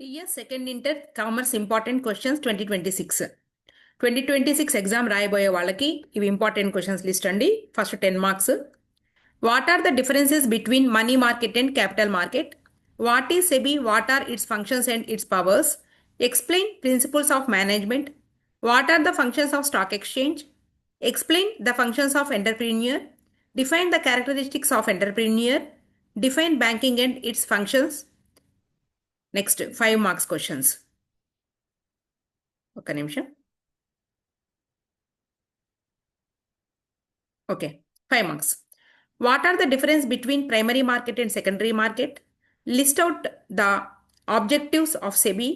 Yes, second inter commerce important questions 2026. 2026 exam రాయబోయే వాళ్ళకి ఇవి ఇంపార్టెంట్ క్వశ్చన్స్ లిస్ట్ అండి. First 10 marks. What are the differences between money market and capital market? What is SEBI? What are its functions and its powers? Explain principles of management. What are the functions of stock exchange? Explain the functions of entrepreneur. Define the characteristics of entrepreneur. Define banking and its functions. Next 5 marks questions. ఒక నిమిషం. Okay, 5 marks. What are the difference between primary market and secondary market? List out the objectives of SEBI.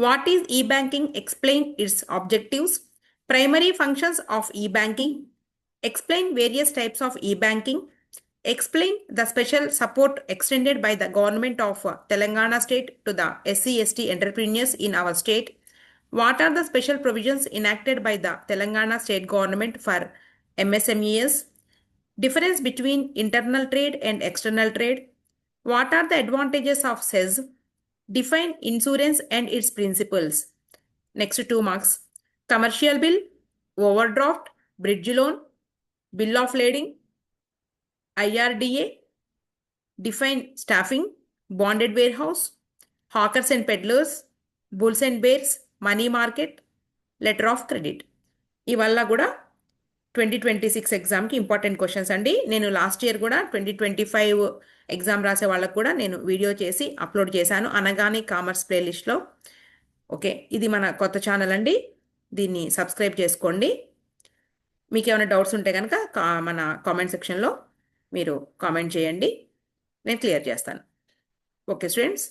What is e banking? Explain its objectives. Primary functions of e banking. Explain various types of e banking. Explain the special support extended by the government of Telangana state to the SC/ST entrepreneurs in our state. What are the special provisions enacted by the Telangana state government for MSMEs? Difference between internal trade and external trade. What are the advantages of CEZ? Define insurance and its principles. Next 2 marks. Commercial bill, overdraft, bridge loan, bill of lading, IRDA. Define staffing, bonded warehouse, hawkers and peddlers, bulls and bears, money market, letter of credit. ఇవల్ల కూడా 2026 ఎగ్జామ్కి important questions అండి. నేను last year కూడా 2025 exam రాసే వాళ్ళకు కూడా నేను వీడియో చేసి అప్లోడ్ చేశాను అనగానే కామర్స్ ప్లేలిస్ట్లో. ఓకే, ఇది మన కొత్త ఛానల్ అండి, దీన్ని సబ్స్క్రైబ్ చేసుకోండి. మీకు ఏమైనా డౌట్స్ ఉంటే కనుక మన కామెంట్ సెక్షన్లో మీరు కామెంట్ చేయండి, నేను క్లియర్ చేస్తాను. Okay students.